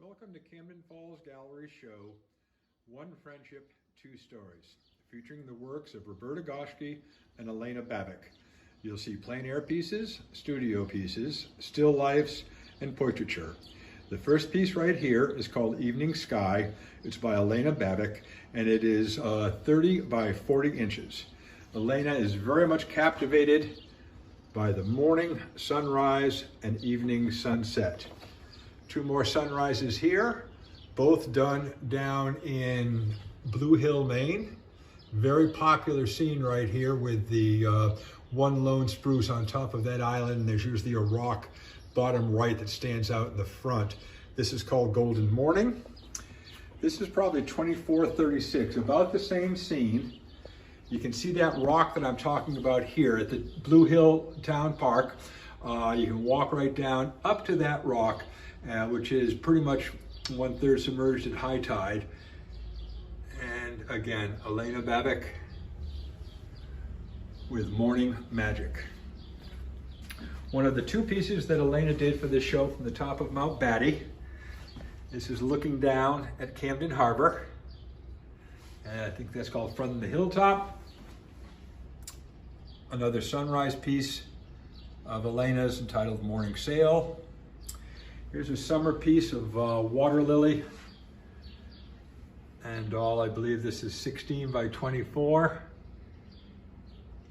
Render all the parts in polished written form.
Welcome to Camden Falls Gallery Show, One Friendship, Two Stories, featuring the works of Roberta Goschke and Elena Babic. You'll see plein air pieces, studio pieces, still lifes, and portraiture. The first piece right here is called Evening Sky. It's by Elena Babic, and it is 30 by 40 inches. Elena is very much captivated by the morning sunrise and evening sunset. Two more sunrises here, both done down in Blue Hill, Maine. Very popular scene right here with the one lone spruce on top of that island. There's usually a rock bottom right that stands out in the front. This is called Golden Morning. This is probably 2436, about the same scene. You can see that rock that I'm talking about here at the Blue Hill Town Park. You can walk right down up to that rock, which is pretty much 1/3 submerged at high tide. And again, Elena Babic with Morning Magic. One of the two pieces that Elena did for this show from the top of Mount Batty. This is looking down at Camden Harbor. And I think that's called From the Hilltop. Another sunrise piece of Elena's entitled Morning Sail. Here's a summer piece of water lily. And I believe this is 16 by 24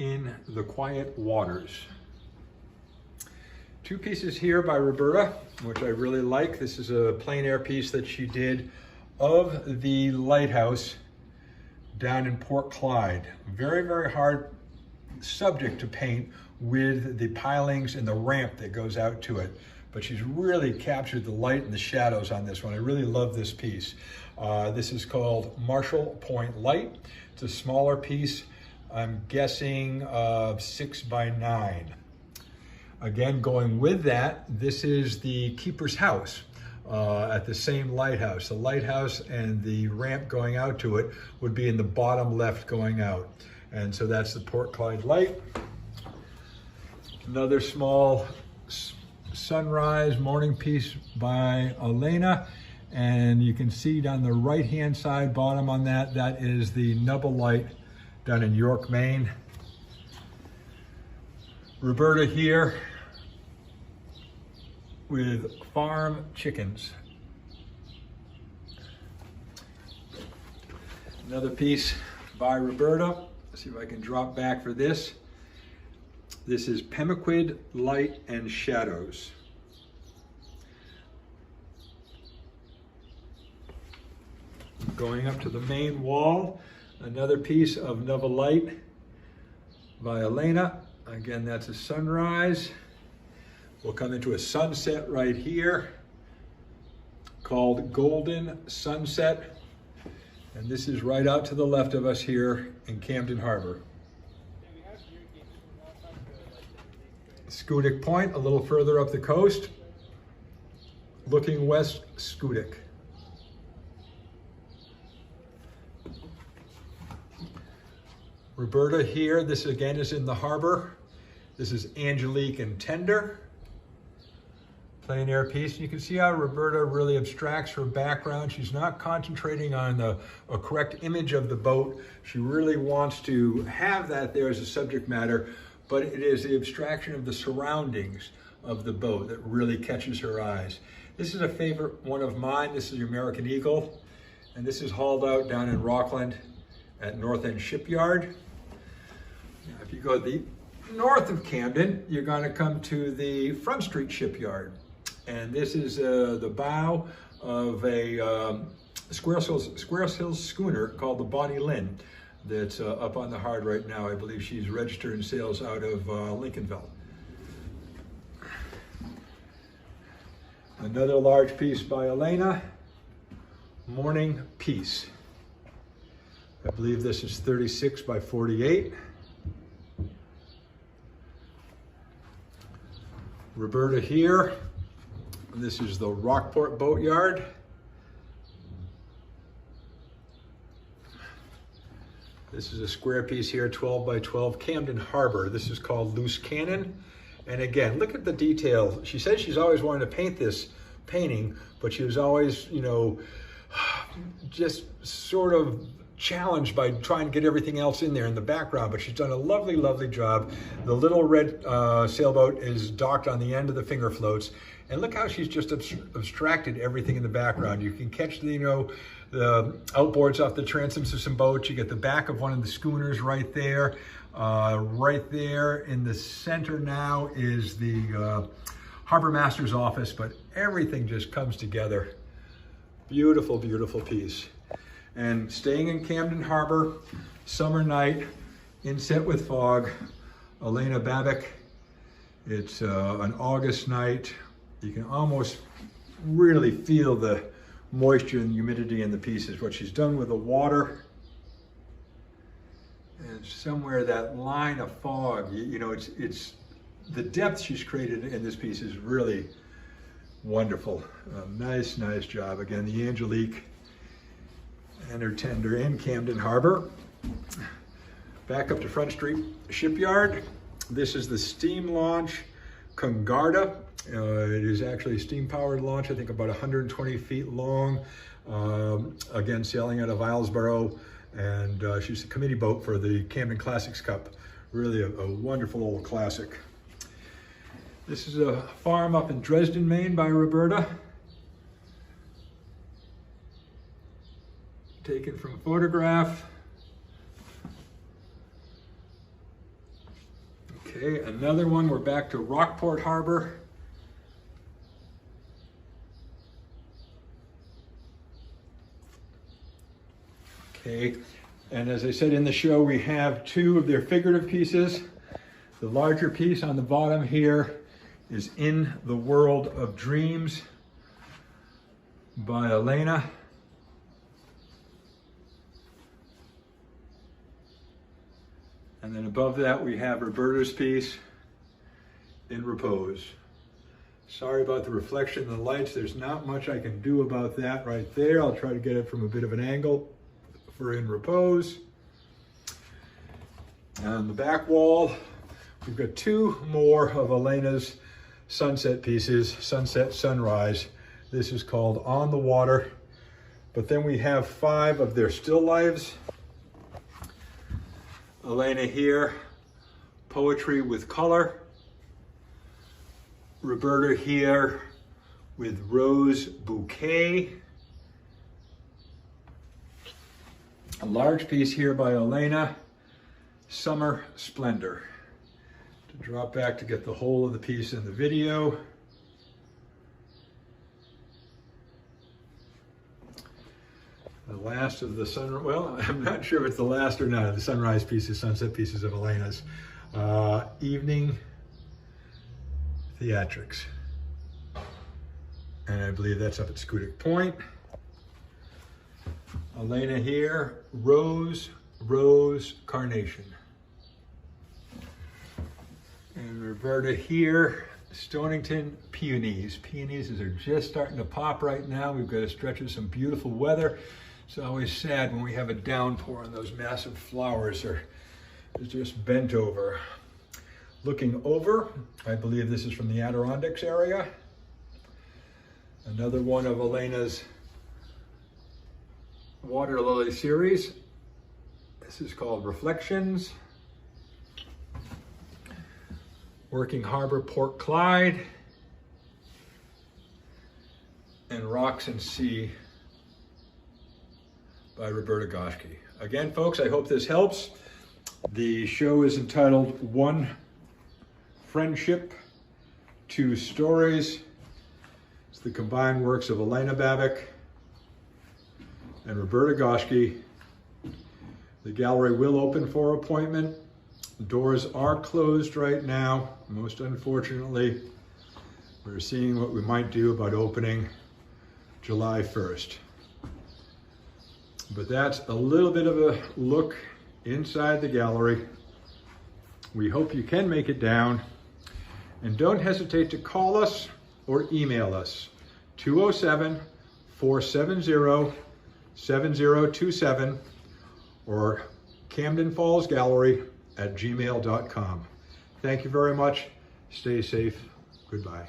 in the quiet waters. Two pieces here by Roberta, which I really like. This is a plein air piece that she did of the lighthouse down in Port Clyde. Very, very hard subject to paint with the pilings and the ramp that goes out to it. But she's really captured the light and the shadows on this one. I really love this piece. This is called Marshall Point Light. It's a smaller piece. I'm guessing 6 by 9. Again, going with that, this is the keeper's house at the same lighthouse. The lighthouse and the ramp going out to it would be in the bottom left going out. And so that's the Port Clyde light. Another small sunrise morning piece by Elena. And you can see down the right-hand side bottom on that, that is the Nubble light down in York, Maine. Roberta here with farm chickens. Another piece by Roberta. Let's see if I can drop back for this. This is Pemaquid Light and Shadows. Going up to the main wall, another piece of Nubble Light by Elena. Again, that's a sunrise. We'll come into a sunset right here called Golden Sunset. And this is right out to the left of us here in Camden Harbor. Schoodic Point, a little further up the coast. Looking west, Schoodic. Roberta here, this again is in the harbor. This is Angelique and Tender. Plein air piece. You can see how Roberta really abstracts her background. She's not concentrating on a correct image of the boat. She really wants to have that there as a subject matter, but it is the abstraction of the surroundings of the boat that really catches her eyes. This is a favorite one of mine. This is the American Eagle, and this is hauled out down in Rockland at North End Shipyard. Now, if you go the north of Camden, you're going to come to the Front Street Shipyard. And this is the bow of a Squirrel Hills schooner called the Bonnie Lynn that's up on the hard right now. I believe she's registered and sails out of Lincolnville. Another large piece by Elena, Morning Peace. I believe this is 36 by 48. Roberta here. This is the Rockport Boatyard. This is a square piece here, 12 by 12, Camden Harbor. This is called Loose Cannon. And again, look at the detail. She says she's always wanted to paint this painting, but she was always, you know, just sort of challenged by trying to get everything else in there in the background, but she's done a lovely, lovely job. The little red sailboat is docked on the end of the finger floats, and look how she's just abstracted everything in the background. You can catch the, you know, the outboards off the transoms of some boats. You get the back of one of the schooners right there. Right there in the center now is the harbor master's office, but everything just comes together. Beautiful, beautiful piece. And staying in Camden Harbor, summer night, inset with fog, Elena Babic. It's an August night. You can almost really feel the moisture and humidity in the pieces. What she's done with the water, and somewhere that line of fog, you know, it's the depth she's created in this piece is really wonderful. Nice, nice job. Again, the Angelique and her tender in Camden Harbor. Back up to Front Street Shipyard. This is the steam launch Congarda. It is actually a steam-powered launch, I think about 120 feet long. Again, sailing out of Islesboro, and she's the committee boat for the Camden Classics Cup. Really a wonderful old classic. This is a farm up in Dresden, Maine by Roberta. Taken from a photograph. Okay, another one. We're back to Rockport Harbor. Okay, and as I said in the show, we have two of their figurative pieces. The larger piece on the bottom here is In the World of Dreams by Elena. And then above that, we have Roberta's piece, In Repose. Sorry about the reflection of the lights. There's not much I can do about that right there. I'll try to get it from a bit of an angle for In Repose. On the back wall, we've got two more of Elena's sunset pieces, Sunset, Sunrise. This is called On the Water. But then we have 5 of their still lives. Elena here, Poetry with Color. Roberta here with Rose Bouquet. A large piece here by Elena, Summer Splendor. To drop back to get the whole of the piece in the video. The last of the sun, well, I'm not sure if it's the last or not, the sunrise pieces, sunset pieces of Elena's. Evening Theatrics. And I believe that's up at Schoodic Point. Elena here, Rose, Rose, Carnation. And Roberta here, Stonington Peonies. Peonies are just starting to pop right now. We've got a stretch of some beautiful weather. It's always sad when we have a downpour and those massive flowers are just bent over. Looking over, I believe this is from the Adirondacks area. Another one of Elena's Water Lily series. This is called Reflections. Working Harbor, Port Clyde. And Rocks and Sea by Roberta Goschke. Again, folks, I hope this helps. The show is entitled One Friendship, Two Stories. It's the combined works of Elena Babic and Roberta Goschke. The gallery will open for appointment. The doors are closed right now. Most unfortunately, we're seeing what we might do about opening July 1st. But that's a little bit of a look inside the gallery. We hope you can make it down. And don't hesitate to call us or email us, 207-470-7027 or CamdenFallsGallery@gmail.com. Thank you very much. Stay safe. Goodbye.